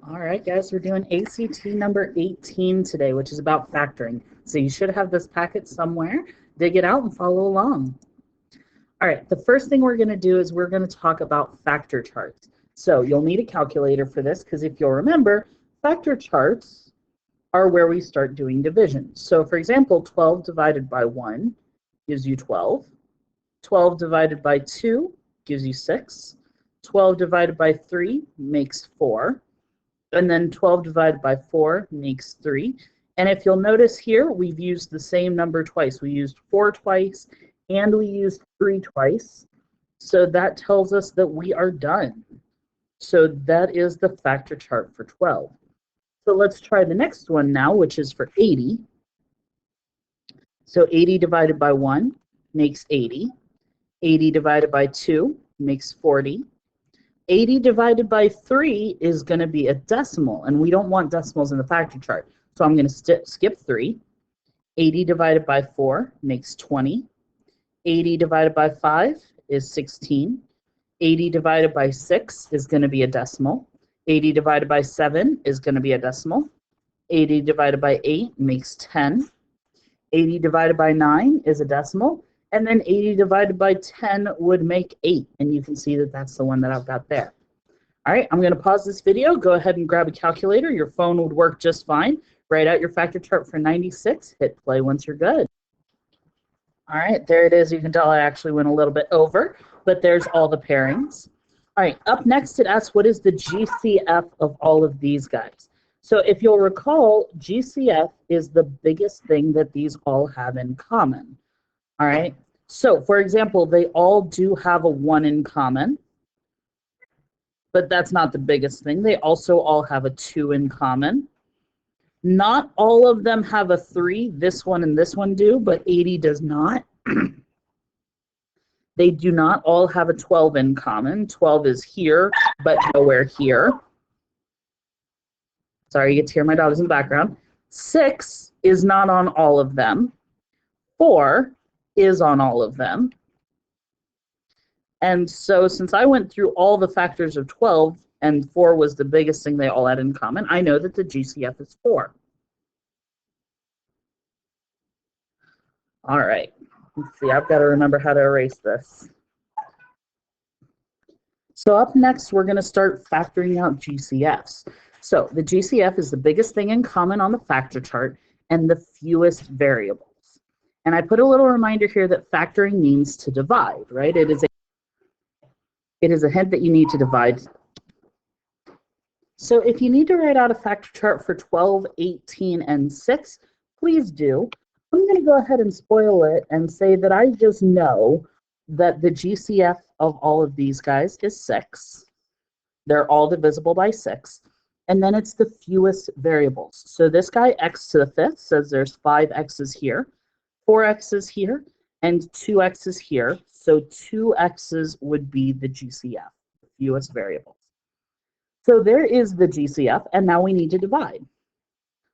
All right, guys, we're doing ACT number 18 today, which is about factoring. So you should have this packet somewhere. Dig it out and follow along. All right, the first thing we're going to do is we're going to talk about factor charts. So you'll need a calculator for this because if you'll remember, factor charts are where we start doing division. So for example, 12 divided by 1 gives you 12. 12 divided by 2 gives you 6. 12 divided by 3 makes 4. And then 12 divided by 4 makes 3. And if you'll notice here, we've used the same number twice. We used 4 twice, and we used 3 twice. So that tells us that we are done. So that is the factor chart for 12. So let's try the next one now, which is for 80. So 80 divided by 1 makes 80. 80 divided by 2 makes 40. 80 divided by 3 is going to be a decimal, and we don't want decimals in the factor chart. So I'm going to skip 3. 80 divided by 4 makes 20. 80 divided by 5 is 16. 80 divided by 6 is going to be a decimal. 80 divided by 7 is going to be a decimal. 80 divided by 8 makes 10. 80 divided by 9 is a decimal. And then 80 divided by 10 would make 8. And you can see that that's the one that I've got there. All right, I'm going to pause this video. Go ahead and grab a calculator. Your phone would work just fine. Write out your factor chart for 96. Hit play once you're good. All right, there it is. You can tell I actually went a little bit over, but there's all the pairings. All right, up next it asks what is the GCF of all of these guys. So if you'll recall, GCF is the biggest thing that these all have in common. All right, so for example, they all do have a 1 in common, but that's not the biggest thing. They also all have a 2 in common. Not all of them have a 3. This one and this one do, but 80 does not. They do not all have a 12 in common. 12 is here, but nowhere here. Sorry, you get to hear my dogs in the background. 6 is not on all of them. 4 is on all of them. And so since I went through all the factors of 12 and 4 was the biggest thing they all had in common, I know that the GCF is 4. All right, let's see, I've got to remember how to erase this. So up next, we're going to start factoring out GCFs. So the GCF is the biggest thing in common on the factor chart and the fewest variables. And I put a little reminder here that factoring means to divide, right? It is a hint that you need to divide. So if you need to write out a factor chart for 12, 18, and 6, please do. I'm going to go ahead and spoil it and say that I just know that the GCF of all of these guys is 6. They're all divisible by 6. And then it's the fewest variables. So this guy, x to the 5th, says there's 5 x's here, 4 x's here, and 2 x's here. So 2 x's would be the GCF, the fewest variables. So there is the GCF, and now we need to divide.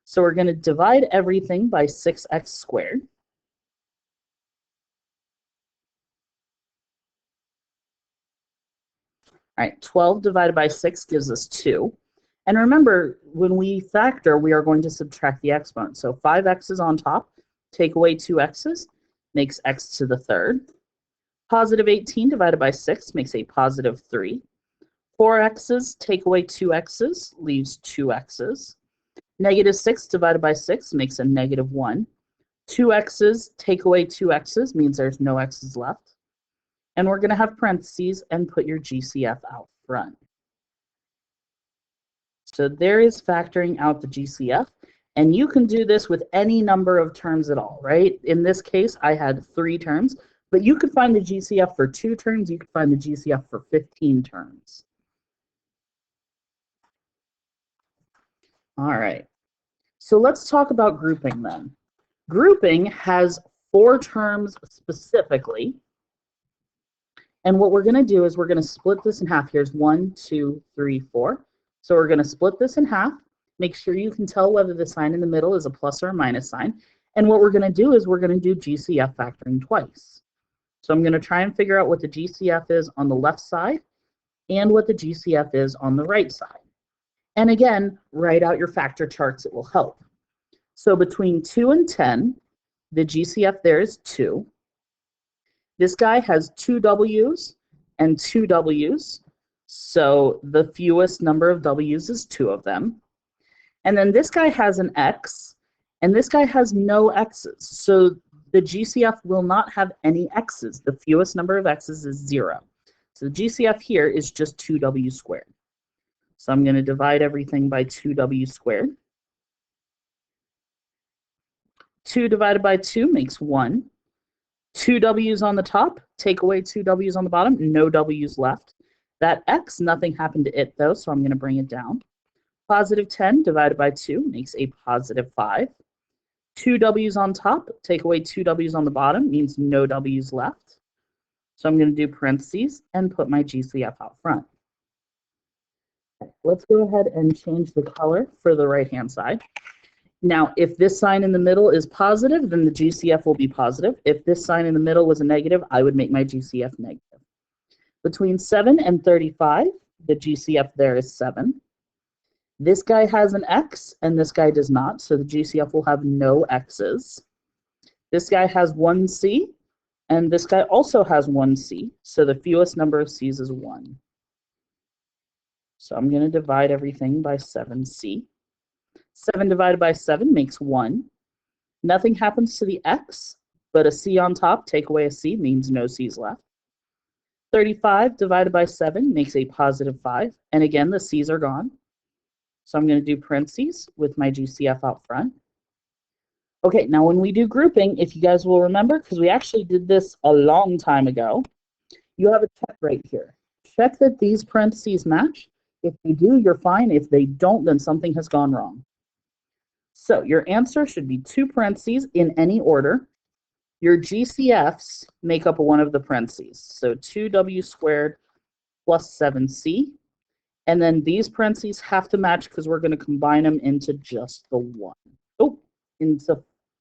So we're going to divide everything by 6x squared. All right, 12 divided by 6 gives us 2. And remember, when we factor, we are going to subtract the exponent. So 5x's on top, take away 2 x's, makes x to the 3rd. Positive 18 divided by 6 makes a positive 3. 4 x's, take away 2 x's, leaves 2 x's. Negative 6 divided by 6 makes a negative 1. 2 x's, take away 2 x's, means there's no x's left. And we're going to have parentheses and put your GCF out front. So there is factoring out the GCF. And you can do this with any number of terms at all, right? In this case, I had 3 terms, but you could find the GCF for 2 terms. You could find the GCF for 15 terms. All right. So let's talk about grouping then. Grouping has 4 terms specifically. And what we're going to do is we're going to split this in half. Here's 1, 2, 3, 4. So we're going to split this in half. Make sure you can tell whether the sign in the middle is a plus or a minus sign. And what we're going to do is we're going to do GCF factoring twice. So I'm going to try and figure out what the GCF is on the left side and what the GCF is on the right side. And again, write out your factor charts, it will help. So between 2 and 10, the GCF there is 2. This guy has 2 W's and 2 W's, so the fewest number of W's is 2 of them. And then this guy has an X, and this guy has no X's, so the GCF will not have any X's. The fewest number of X's is 0. So the GCF here is just 2W squared. So I'm going to divide everything by 2W squared. 2 divided by 2 makes 1. 2 W's on the top, take away 2 W's on the bottom, no W's left. That X, nothing happened to it though, so I'm going to bring it down. Positive 10 divided by 2 makes a positive 5. 2 W's on top, take away 2 W's on the bottom, means no W's left. So I'm going to do parentheses and put my GCF out front. Okay, let's go ahead and change the color for the right-hand side. Now, if this sign in the middle is positive, then the GCF will be positive. If this sign in the middle was a negative, I would make my GCF negative. Between 7 and 35, the GCF there is 7. This guy has an X, and this guy does not, so the GCF will have no X's. This guy has 1 C, and this guy also has 1 C, so the fewest number of C's is 1. So I'm going to divide everything by 7C. 7 divided by 7 makes 1. Nothing happens to the X, but a C on top, take away a C, means no C's left. 35 divided by 7 makes a positive 5, and again, the C's are gone. So I'm going to do parentheses with my GCF out front. Okay, now when we do grouping, if you guys will remember, because we actually did this a long time ago, you have a check right here. Check that these parentheses match. If they do, you're fine. If they don't, then something has gone wrong. So your answer should be 2 parentheses in any order. Your GCFs make up one of the parentheses. So 2W squared plus 7C. And then these parentheses have to match because we're going to combine them into just the one. Oh,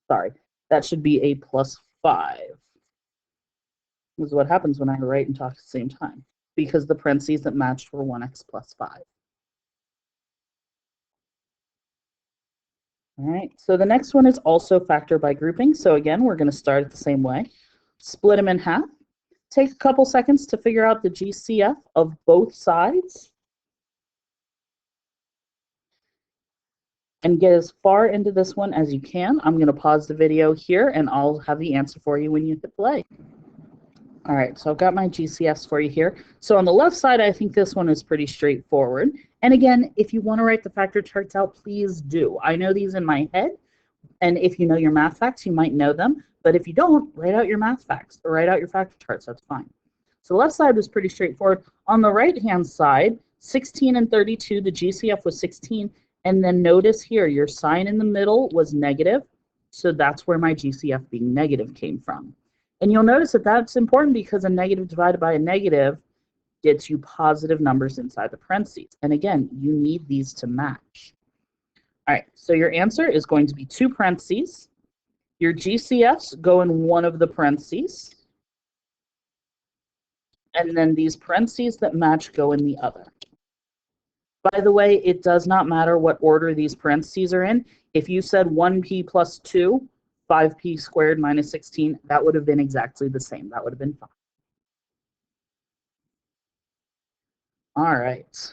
sorry. That should be a plus 5. This is what happens when I write and talk at the same time, because the parentheses that matched were 1x plus 5. All right, so the next one is also factor by grouping. So again, we're going to start it the same way. Split them in half. Take a couple seconds to figure out the GCF of both sides. And get as far into this one as you can. I'm going to pause the video here, and I'll have the answer for you when you hit play. All right, so I've got my GCFs for you here. So on the left side, I think this one is pretty straightforward. And again, if you want to write the factor charts out, please do. I know these in my head, and if you know your math facts, you might know them. But if you don't, write out your math facts or write out your factor charts, that's fine. So the left side was pretty straightforward. On the right-hand side, 16 and 32, the GCF was 16. And then notice here, your sign in the middle was negative. So that's where my GCF being negative came from. And you'll notice that that's important because a negative divided by a negative gets you positive numbers inside the parentheses. And again, you need these to match. All right, so your answer is going to be 2 parentheses. Your GCFs go in one of the parentheses. And then these parentheses that match go in the other. By the way, it does not matter what order these parentheses are in. If you said 1p plus 2, 5p squared minus 16, that would have been exactly the same. That would have been fine. All right.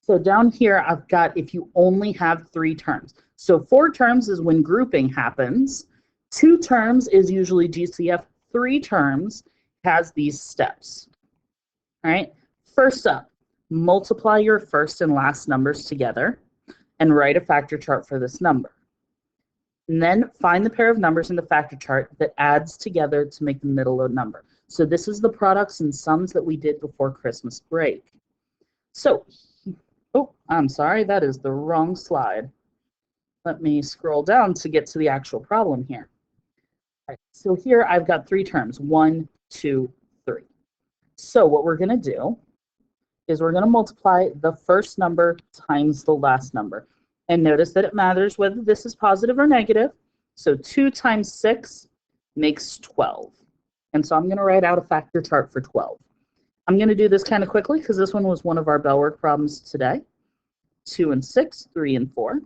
So down here, I've got if you only have 3 terms. So 4 terms is when grouping happens. 2 terms is usually GCF. 3 terms has these steps. All right. First up, multiply your first and last numbers together and write a factor chart for this number. And then find the pair of numbers in the factor chart that adds together to make the middle a number. So this is the products and sums that we did before Christmas break. So, oh, I'm sorry, that is the wrong slide. Let me scroll down to get to the actual problem here. All right, so here I've got 3 terms, 1, 2, 3. So what we're going to do is we're going to multiply the first number times the last number. And notice that it matters whether this is positive or negative. So 2 times 6 makes 12. And so I'm going to write out a factor chart for 12. I'm going to do this kind of quickly because this one was one of our Bellwork problems today. 2 and 6, 3 and 4. All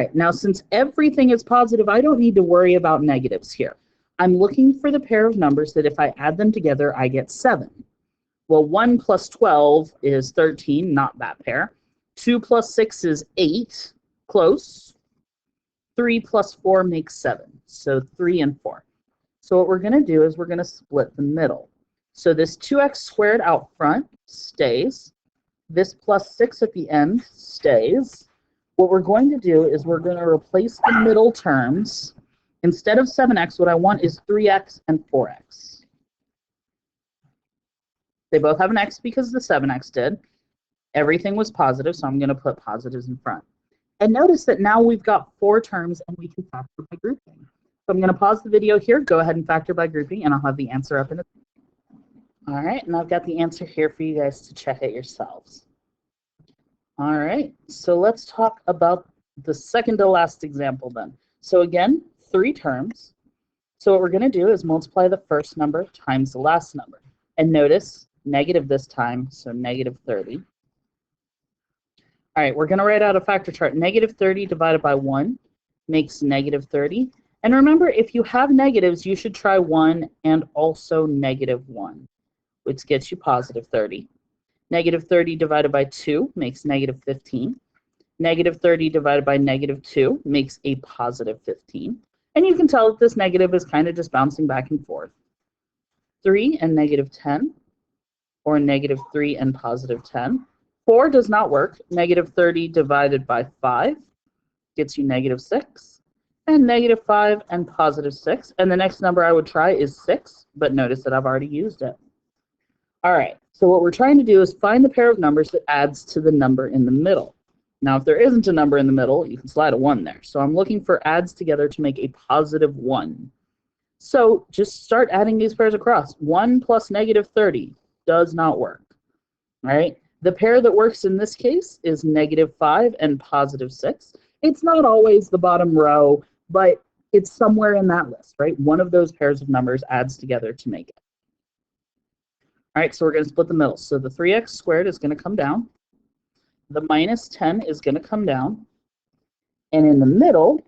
right, now since everything is positive, I don't need to worry about negatives here. I'm looking for the pair of numbers that if I add them together, I get 7. Well, 1 plus 12 is 13, not that pair. 2 plus 6 is 8, close. 3 plus 4 makes 7, so 3 and 4. So what we're going to do is we're going to split the middle. So this 2x squared out front stays. This plus 6 at the end stays. What we're going to do is we're going to replace the middle terms. Instead of 7x, what I want is 3x and 4x. They both have an x because the 7x did. Everything was positive, so I'm going to put positives in front. And notice that now we've got 4 terms and we can factor by grouping. So I'm going to pause the video here, go ahead and factor by grouping, and I'll have the answer up in the... All right, and I've got the answer here for you guys to check it yourselves. All right, so let's talk about the second to last example then. So again, 3 terms. So what we're going to do is multiply the first number times the last number. And notice, negative this time, so negative 30. All right, we're going to write out a factor chart. Negative 30 divided by 1 makes negative 30. And remember, if you have negatives, you should try 1 and also negative 1, which gets you positive 30. Negative 30 divided by 2 makes negative 15. Negative 30 divided by negative 2 makes a positive 15. And you can tell that this negative is kind of just bouncing back and forth. 3 and negative 10, or negative 3 and positive 10. 4 does not work. Negative 30 divided by 5 gets you negative 6. And negative 5 and positive 6. And the next number I would try is 6, but notice that I've already used it. All right, so what we're trying to do is find the pair of numbers that adds to the number in the middle. Now, if there isn't a number in the middle, you can slide a 1 there. So I'm looking for adds together to make a positive 1. So just start adding these pairs across. 1 plus negative 30 does not work, right? The pair that works in this case is negative 5 and positive 6. It's not always the bottom row, but it's somewhere in that list, right? One of those pairs of numbers adds together to make it. All right, so we're going to split the middle. So the 3x squared is going to come down. The minus 10 is going to come down. And in the middle,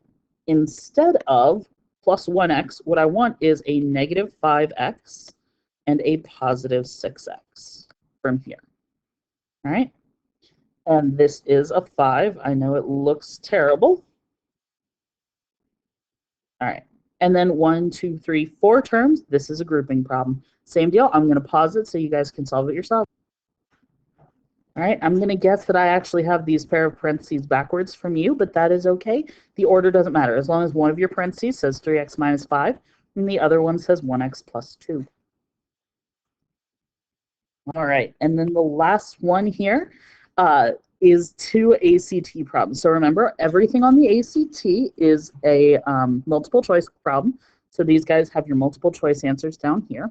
instead of plus 1x, what I want is a negative 5x and a positive 6x from here. All right, and this is a 5. I know it looks terrible. All right, and then 1, 2, 3, 4 terms. This is a grouping problem. Same deal. I'm going to pause it so you guys can solve it yourself. All right, I'm going to guess that I actually have these pair of parentheses backwards from you, but that is okay. The order doesn't matter as long as one of your parentheses says 3x minus 5 and the other one says 1x plus 2. All right, and then the last one here is 2 ACT problems. So remember, everything on the ACT is a multiple choice problem. So these guys have your multiple choice answers down here.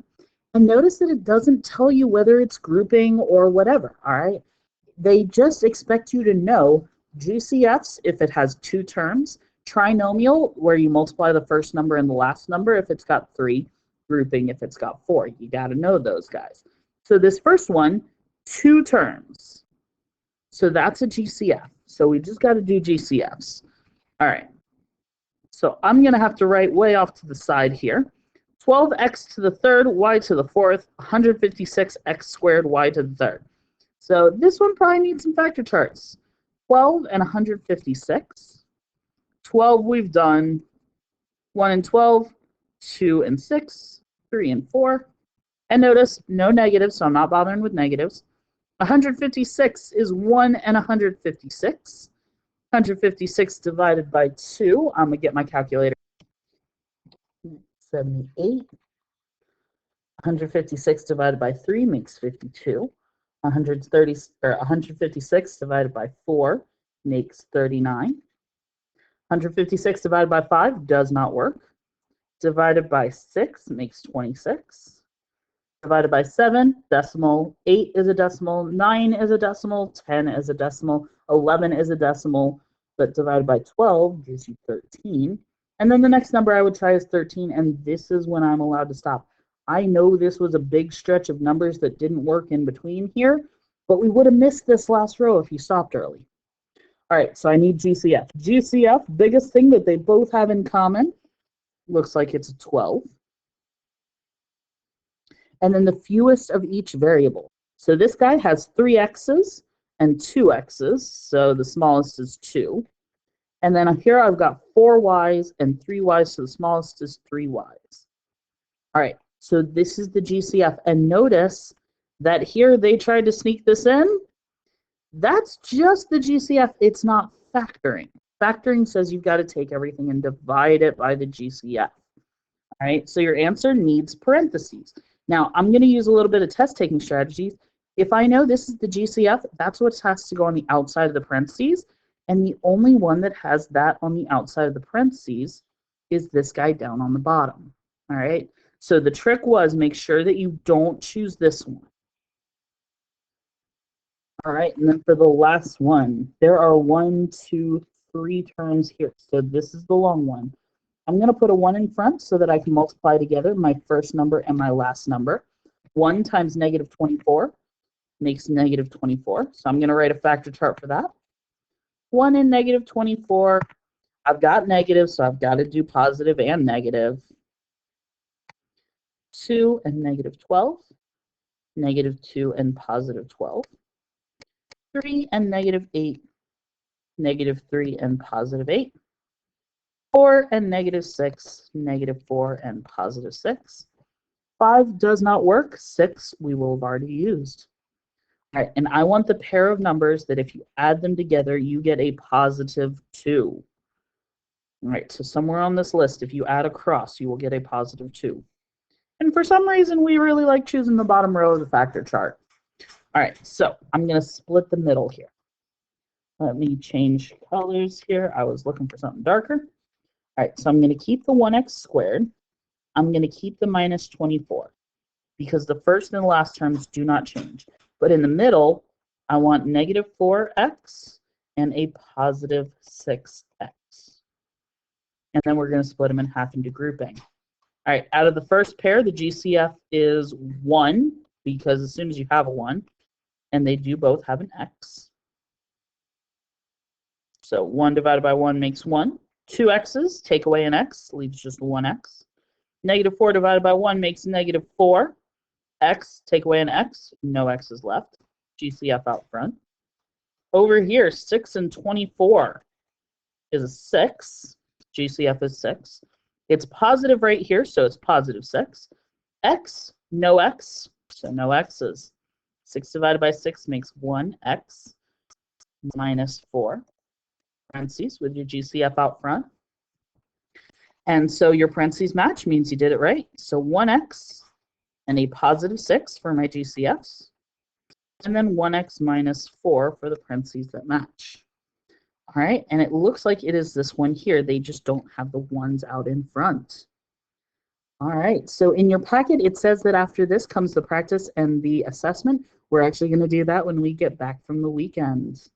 And notice that it doesn't tell you whether it's grouping or whatever, all right? They just expect you to know GCFs if it has 2 terms, trinomial where you multiply the first number and the last number if it's got 3, grouping if it's got 4. You got to know those guys. So this first one, 2 terms. So that's a GCF. So we just got to do GCFs. All right. So I'm going to have to write way off to the side here. 12x to the third, y to the fourth, 156x squared, y to the third. So this one probably needs some factor charts. 12 and 156. 12 we've done. 1 and 12, 2 and 6, 3 and 4. And notice, no negatives, so I'm not bothering with negatives. 156 is 1 and 156. 156 divided by 2, I'm going to get my calculator. 78. 156 divided by 3 makes 52. 156 divided by 4 makes 39. 156 divided by 5 does not work. Divided by 6 makes 26. Divided by 7, decimal. 8 is a decimal. 9 is a decimal. 10 is a decimal. 11 is a decimal. But divided by 12 gives you 13. And then the next number I would try is 13, and this is when I'm allowed to stop. I know this was a big stretch of numbers that didn't work in between here, but we would have missed this last row if you stopped early. All right, so I need GCF. GCF, biggest thing that they both have in common, looks like it's a 12. And then the fewest of each variable. So this guy has 3 x's and 2 x's, so the smallest is 2. And then here I've got 4 y's and 3 y's, so the smallest is 3 y's. All right, so this is the GCF. And notice that here they tried to sneak this in. That's just the GCF. It's not factoring. Factoring says you've got to take everything and divide it by the GCF. All right, so your answer needs parentheses. Now, I'm going to use a little bit of test-taking strategies. If I know this is the GCF, that's what has to go on the outside of the parentheses. And the only one that has that on the outside of the parentheses is this guy down on the bottom. All right, so the trick was make sure that you don't choose this one. All right, and then for the last one, there are 1, 2, 3 terms here. So this is the long one. I'm going to put a 1 in front so that I can multiply together my first number and my last number. 1 times negative 24 makes negative 24. So I'm going to write a factor chart for that. 1 and negative 24. I've got negative, so I've got to do positive and negative. 2 and negative 12. Negative 2 and positive 12. 3 and negative 8. Negative 3 and positive 8. 4 and negative 6, negative 4 and positive 6. 5 does not work. 6 we will have already used. All right, and I want the pair of numbers that if you add them together, you get a positive 2. All right, so somewhere on this list, if you add across, you will get a positive 2. And for some reason, we really like choosing the bottom row of the factor chart. All right, so I'm going to split the middle here. Let me change colors here. I was looking for something darker. All right, so I'm going to keep the 1x squared. I'm going to keep the minus 24 because the first and the last terms do not change. But in the middle, I want negative 4x and a positive 6x. And then we're going to split them in half into grouping. All right, out of the first pair, the GCF is 1 because as soon as you have a 1, and they do both have an x. So 1 divided by 1 makes 1. 2 x's, take away an x, leaves just 1x. Negative 4 divided by 1 makes negative 4. X, take away an x, no x's left. GCF out front. Over here, 6 and 24 is a 6. GCF is 6. It's positive right here, so it's positive 6. X, no x, so no x's. 6 divided by 6 makes 1x minus 4. Parentheses with your GCF out front. And so your parentheses match means you did it right. So 1x and a positive 6 for my GCFs. And then 1x minus 4 for the parentheses that match. All right, and it looks like it is this one here. They just don't have the ones out in front. All right, so in your packet, it says that after this comes the practice and the assessment. We're actually going to do that when we get back from the weekend.